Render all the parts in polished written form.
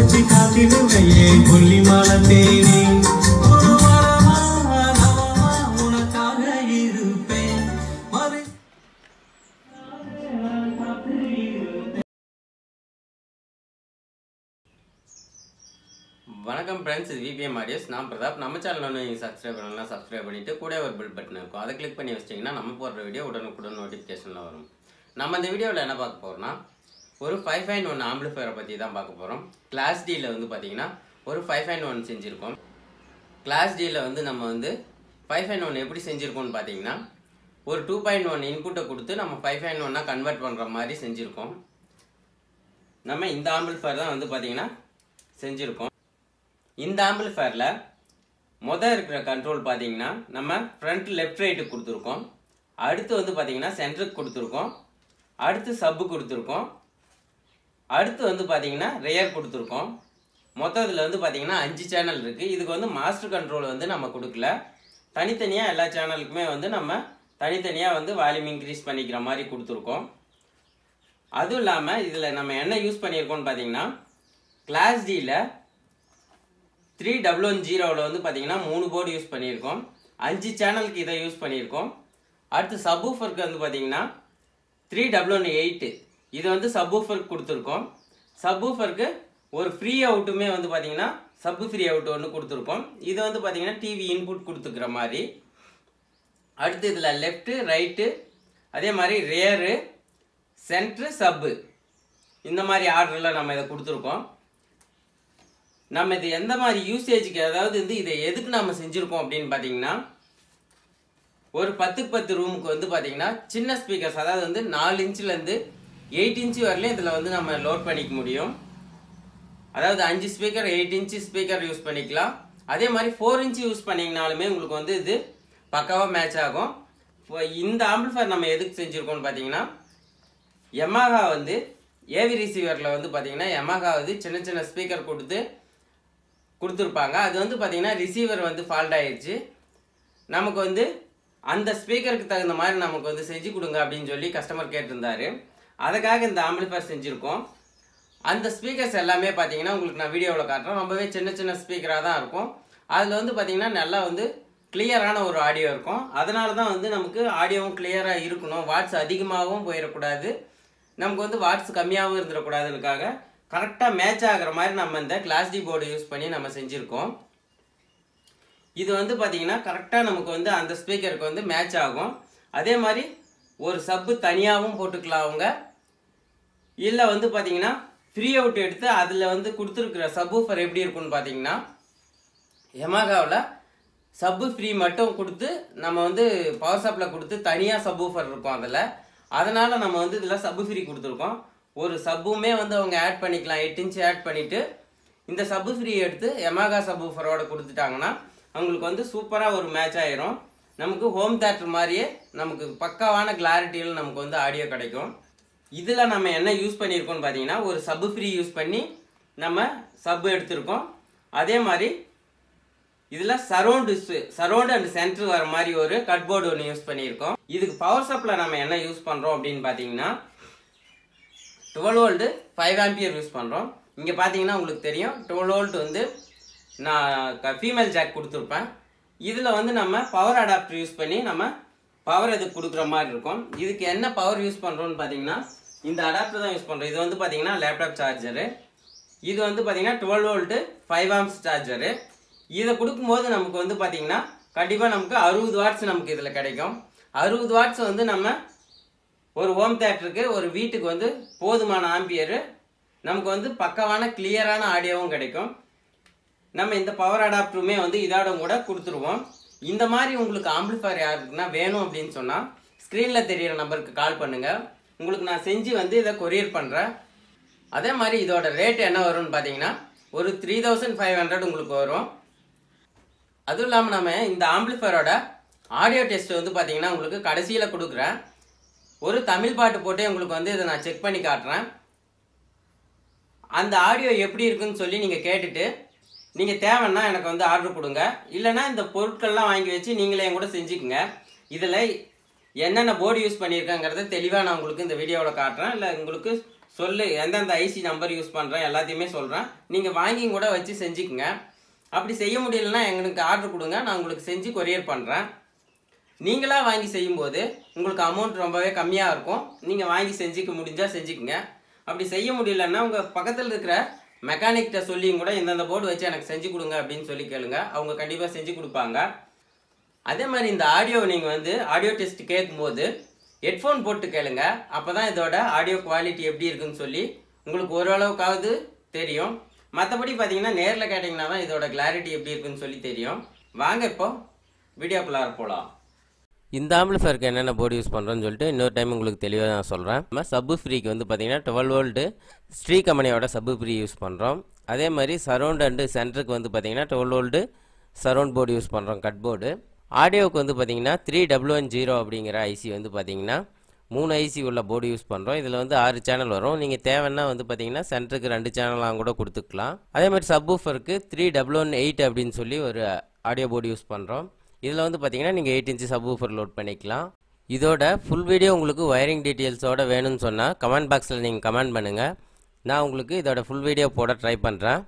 வச்சு காத்திடுவையே கொல்லி மாலை தேடி உனக்காக இருப்பேன். வணக்கம் ஃப்ரெண்ட்ஸ், இது விபிஎம் ஆடியோஸ். நான் பிரதாப். நம்ம சேனல் ஒன்று நீங்கள் சப்ஸ்கிரைப் பண்ணலாம். சப்ஸ்கிரைப் பண்ணிவிட்டு கூட ஒரு பில் பட்டன் இருக்கும், அதை கிளிக் பண்ணி வச்சிட்டிங்கன்னா நம்ம போடுற வீடியோ உடனுக்குடன் நோட்டிஃபிகேஷனில் வரும். நம்ம இந்த வீடியோவில் என்ன பார்க்க போகிறோம்னா, ஒரு 5.1 ஆம்பிளிஃபயரை பற்றி தான் பார்க்க போகிறோம். கிளாஸ் டியில் வந்து பார்த்தீங்கன்னா ஒரு 5.1 செஞ்சுருக்கோம். கிளாஸ் டியில் வந்து நம்ம வந்து 5.1 எப்படி செஞ்சுருக்கோம்னு பார்த்தீங்கன்னா, ஒரு 2.1 இன்புட்டை கொடுத்து நம்ம 5.1 கன்வெர்ட் பண்ணுற மாதிரி செஞ்சுருக்கோம். நம்ம இந்த ஆம்பிளிஃபயர் தான் வந்து பார்த்தீங்கன்னா செஞ்சுருக்கோம். இந்த ஆம்பிளிஃபயரில் மொதல் இருக்கிற கண்ட்ரோல் பார்த்தீங்கன்னா நம்ம ஃப்ரண்ட் லெஃப்ட் ரைட்டுக்கு கொடுத்துருக்கோம். அடுத்து வந்து பார்த்தீங்கன்னா சென்டருக்கு கொடுத்துருக்கோம். அடுத்து சப்பு கொடுத்துருக்கோம். அடுத்து வந்து பார்த்தீங்கன்னா ரியர் கொடுத்துருக்கோம். மொத்தத்தில் வந்து பார்த்தீங்கன்னா 5 சேனல் இருக்குது. இதுக்கு வந்து மாஸ்டர் கண்ட்ரோல் வந்து நம்ம கொடுக்கல. தனித்தனியாக எல்லா சேனலுக்குமே வந்து நம்ம தனித்தனியாக வந்து வால்யூம் இன்க்ரீஸ் பண்ணிக்கிற மாதிரி கொடுத்துருக்கோம். அதுவும் இல்லாமல் இதில் நம்ம என்ன யூஸ் பண்ணியிருக்கோம்னு பார்த்தீங்கன்னா, கிளாஸ் டியில் 3W10 வந்து பார்த்தீங்கன்னா 3 போர்டு யூஸ் பண்ணியிருக்கோம். 5 சேனலுக்கு இதை யூஸ் பண்ணியிருக்கோம். அடுத்து சப்வூஃபருக்கு வந்து பார்த்தீங்கன்னா 3W8 இது வந்து சப்வூஃபருக்கு கொடுத்துருக்கோம். சப்வூஃபருக்கு ஒரு ஃப்ரீ அவுட்டுமே வந்து பார்த்தீங்கன்னா சப்பு ஃப்ரீ அவுட் ஒன்று கொடுத்துருக்கோம். இது வந்து பார்த்தீங்கன்னா டிவி இன்புட் கொடுத்துக்கிற மாதிரி. அடுத்து இதில் லெஃப்ட்டு ரைட்டு அதே மாதிரி ரேரு சென்ட்ரு சப்பு இந்த மாதிரி ஆர்டரில் நம்ம இதை கொடுத்துருக்கோம். நம்ம இது எந்த மாதிரி யூசேஜுக்கு, அதாவது வந்து இதை எதுக்கு நம்ம செஞ்சுருக்கோம் அப்படின்னு பார்த்தீங்கன்னா, ஒரு 10x10 ரூமுக்கு வந்து பார்த்தீங்கன்னா சின்ன ஸ்பீக்கர்ஸ், அதாவது வந்து 4 இன்ச்சிலேருந்து 8 இன்ச்சு வரலையும் இதில் வந்து நம்ம லோட் பண்ணிக்க முடியும். அதாவது 5 ஸ்பீக்கர் 8 இன்ச்சு ஸ்பீக்கர் யூஸ் பண்ணிக்கலாம். அதே மாதிரி 4 இன்ச்சு யூஸ் பண்ணிங்கனாலுமே உங்களுக்கு வந்து இது பக்காவாக மேட்ச் ஆகும். இப்போ இந்த ஆம்பிளிஃபயர் நம்ம எதுக்கு செஞ்சுருக்கோம்னு பார்த்தீங்கன்னா, யமஹா வந்து ஏவி ரிசீவரில் வந்து பார்த்தீங்கன்னா யமஹா வந்து சின்ன சின்ன ஸ்பீக்கர் கொடுத்துருப்பாங்க. அது வந்து பார்த்தீங்கன்னா ரிசீவர் வந்து ஃபால்ட் ஆயிடுச்சு. நமக்கு வந்து அந்த ஸ்பீக்கருக்கு தகுந்த மாதிரி நமக்கு வந்து செஞ்சு கொடுங்க அப்படின்னு சொல்லி கஸ்டமர் கேட்டிருந்தாரு. அதுக்காக இந்த ஆம்பிளிஃபயர் செஞ்சுருக்கோம். அந்த ஸ்பீக்கர்ஸ் எல்லாமே பார்த்தீங்கன்னா உங்களுக்கு நான் வீடியோவில் காட்டுறேன். ரொம்பவே சின்ன சின்ன ஸ்பீக்கராக தான் இருக்கும். அதில் வந்து பார்த்தீங்கன்னா நல்லா வந்து கிளியரான ஒரு ஆடியோ இருக்கும். அதனால தான் வந்து நமக்கு ஆடியோவும் கிளியராக இருக்கணும். வாட்ஸ் அதிகமாகவும் போயிடக்கூடாது, நமக்கு வந்து வாட்ஸ் கம்மியாகவும் இருந்துடக்கூடாதுக்காக கரெக்டாக மேட்ச் ஆகிற மாதிரி நம்ம இந்த கிளாஸ் டி போர்டு யூஸ் பண்ணி நம்ம செஞ்சுருக்கோம். இது வந்து பார்த்தீங்கன்னா கரெக்டாக நமக்கு வந்து அந்த ஸ்பீக்கருக்கு வந்து மேட்ச் ஆகும். அதே மாதிரி ஒரு சப்பு தனியாகவும் போட்டுக்கலாம் அவங்க. இல்லை வந்து பார்த்தீங்கன்னா ஃப்ரீ அவுட் எடுத்து அதில் வந்து கொடுத்துருக்குற சப்வூஃபர் எப்படி இருக்குன்னு பார்த்தீங்கன்னா, யமஹாவில் சப்பு ஃப்ரீ மட்டும் கொடுத்து நம்ம வந்து பவர் சப்ளை கொடுத்து தனியாக சப்வூஃபர் இருக்கும் அதில். அதனால் நம்ம வந்து இதில் சப்பு ஃப்ரீ கொடுத்துருக்கோம். ஒரு சப்புமே வந்து அவங்க ஆட் பண்ணிக்கலாம். 8 இன்ச்சு ஆட் பண்ணிவிட்டு இந்த சப்பு ஃப்ரீ எடுத்து யமஹா சப்வூஃபரோட கொடுத்துட்டாங்கன்னா அவங்களுக்கு வந்து சூப்பராக ஒரு மேட்ச் ஆயிரும். நமக்கு ஹோம் தியேட்டர் மாதிரியே நமக்கு பக்காவான கிளாரிட்டியில் நமக்கு வந்து ஆடியோ கிடைக்கும். இதில் நம்ம என்ன யூஸ் பண்ணியிருக்கோம்னு பார்த்தீங்கன்னா, ஒரு சப்பு ஃப்ரீ யூஸ் பண்ணி நம்ம சப்பு எடுத்திருக்கோம். அதே மாதிரி இதில் சரௌண்டு அண்ட் சென்டர் வர மாதிரி ஒரு கட்போர்டு ஒன்று யூஸ் பண்ணியிருக்கோம். இதுக்கு பவர் சப்ளை நம்ம என்ன யூஸ் பண்ணுறோம் அப்படின்னு பார்த்தீங்கன்னா, 12 வோல்ட்டு 5 ஆம்பியர் யூஸ் பண்ணுறோம். இங்கே பார்த்தீங்கன்னா உங்களுக்கு தெரியும் 12 வோல்ட் வந்து நான் ஃபீமேல் ஜாக் கொடுத்துருப்பேன். இதில் வந்து நம்ம பவர் அடாப்டர் யூஸ் பண்ணி நம்ம பவர் இதுக்கு கொடுக்குற மாதிரி இருக்கும். இதுக்கு என்ன பவர் யூஸ் பண்ணுறோன்னு பார்த்தீங்கன்னா, இந்த அடாப்டர் தான் யூஸ் பண்ணுறோம். இது வந்து பார்த்தீங்கன்னா லேப்டாப் சார்ஜரு. இது வந்து பார்த்தீங்கன்னா 12 வோல்ட்டு 5 ஆம்ப்ஸ் சார்ஜரு. இதை கொடுக்கும்போது நமக்கு வந்து பார்த்தீங்கன்னா கண்டிப்பாக நமக்கு 60 வாட்ஸ் நமக்கு இதில் கிடைக்கும். 60 வாட்ஸ் வந்து நம்ம ஒரு ஹோம் தியேட்டருக்கு ஒரு வீட்டுக்கு வந்து போதுமான ஆம்பியரு, நமக்கு வந்து பக்கவான கிளியரான ஆடியோவும் கிடைக்கும். நம்ம இந்த பவர் அடாப்டருமே வந்து இதோட கூட கொடுத்துருவோம். இந்த மாதிரி உங்களுக்கு ஆம்பிளிஃபயர் யாருக்குன்னா வேணும் அப்படின்னு சொன்னால் ஸ்க்ரீனில் தெரியிற நம்பருக்கு கால் பண்ணுங்கள். உங்களுக்கு நான் செஞ்சு வந்து இதை கொரியர் பண்ணுறேன். அதே மாதிரி இதோட ரேட் என்ன வரும்னு பார்த்தீங்கன்னா ஒரு 3500 உங்களுக்கு வரும். அதுவும் இல்லாமல் நம்ம இந்த ஆம்பிளிஃபயரோட ஆடியோ டெஸ்ட் வந்து பார்த்தீங்கன்னா உங்களுக்கு கடைசியில் கொடுக்குறேன். ஒரு தமிழ் பாட்டு போட்டே உங்களுக்கு வந்து இதை நான் செக் பண்ணி காட்டுறேன். அந்த ஆடியோ எப்படி இருக்குன்னு சொல்லி நீங்கள் கேட்டுட்டு நீங்கள் தேவைன்னா எனக்கு வந்து ஆர்டர் கொடுங்க. இல்லைனா இந்த பொருட்கள்லாம் வாங்கி வச்சு நீங்களே என் கூட செஞ்சுக்குங்க. இதில் என்னென்ன போர்டு யூஸ் பண்ணியிருக்கேங்கிறத தெளிவாக நான் உங்களுக்கு இந்த வீடியோவில் காட்டுறேன். இல்லை உங்களுக்கு சொல்லு எந்தெந்த ஐசி நம்பர் யூஸ் பண்ணுறேன் எல்லாத்தையுமே சொல்கிறேன். நீங்கள் வாங்கி கூட வச்சு செஞ்சுக்குங்க. அப்படி செய்ய முடியலன்னா எங்களுக்கு ஆர்டர் கொடுங்க, நான் உங்களுக்கு செஞ்சு கொரியர் பண்ணுறேன். நீங்களாக வாங்கி செய்யும்போது உங்களுக்கு அமௌண்ட் ரொம்பவே கம்மியாக இருக்கும். நீங்கள் வாங்கி செஞ்சுக்க முடிஞ்சால் செஞ்சுக்குங்க. அப்படி செய்ய முடியலன்னா உங்கள் பக்கத்தில் இருக்கிற மெக்கானிக்கிட்ட சொல்லியும் கூட இந்தந்த போர்டு வச்சு எனக்கு செஞ்சு கொடுங்க அப்படின்னு சொல்லி கேளுங்க. அவங்க கண்டிப்பாக செஞ்சு கொடுப்பாங்க. அதே மாதிரி இந்த ஆடியோவை நீங்கள் வந்து ஆடியோ டெஸ்ட் கேட்கும்போது ஹெட்ஃபோன் போட்டு கேளுங்க. அப்போ தான் இதோட ஆடியோ குவாலிட்டி எப்படி இருக்குன்னு சொல்லி உங்களுக்கு ஓரளவுக்காவது தெரியும். மற்றபடி பார்த்தீங்கன்னா நேரில் கேட்டிங்கன்னா தான் இதோட கிளாரிட்டி எப்படி இருக்குன்னு சொல்லி தெரியும். வாங்க இப்போ வீடியோக்குள்ளார போகலாம். இந்த ஆம்பிளிஃபயருக்கு என்னென்ன போர்டு யூஸ் பண்ணுறோன்னு சொல்லிட்டு இன்னொரு டைம் உங்களுக்கு தெளிவாக நான் சொல்கிறேன். நம்ம சப்பு ஃப்ரீக்கு வந்து பார்த்தீங்கன்னா 12 வோல்ட்டு ஸ்ரீ கம்பெனியோட சப்பு ஃப்ரீ யூஸ் பண்ணுறோம். அதே மாதிரி சரௌண்ட் அண்டு சென்டருக்கு வந்து பார்த்தீங்கன்னா 12 வோல்ட்டு சரௌண்ட் போர்டு யூஸ் பண்ணுறோம், கட் போர்டு. ஆடியோவுக்கு வந்து பார்த்தீங்கன்னா 3W10 அப்படிங்கிற ஐசி வந்து பார்த்தீங்கன்னா 3 ஐசி உள்ள போர்டு யூஸ் பண்ணுறோம். இதில் வந்து 6 சேனல் வரும். நீங்கள் தேவைன்னா வந்து பார்த்தீங்கன்னா சென்டருக்கு 2 சேனலாக கூட கொடுத்துக்கலாம். அதே மாதிரி சப்வூஃபருக்கு 3W18 அப்படின்னு சொல்லி ஒரு ஆடியோ போர்டு யூஸ் பண்ணுறோம். இதில் வந்து பார்த்தீங்கன்னா நீங்கள் 8 இன்ச்சு சப்வூஃபர் லோட் பண்ணிக்கலாம். இதோட ஃபுல் வீடியோ உங்களுக்கு வயரிங் டீட்டெயில்ஸோட வேணும்னு சொன்னால் கமெண்ட் பாக்ஸில் நீங்கள் கமெண்ட் பண்ணுங்கள். நான் உங்களுக்கு இதோட ஃபுல் வீடியோ போட ட்ரை பண்ணுறேன்.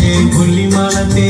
ஏன் கொல்லிமலை தேனி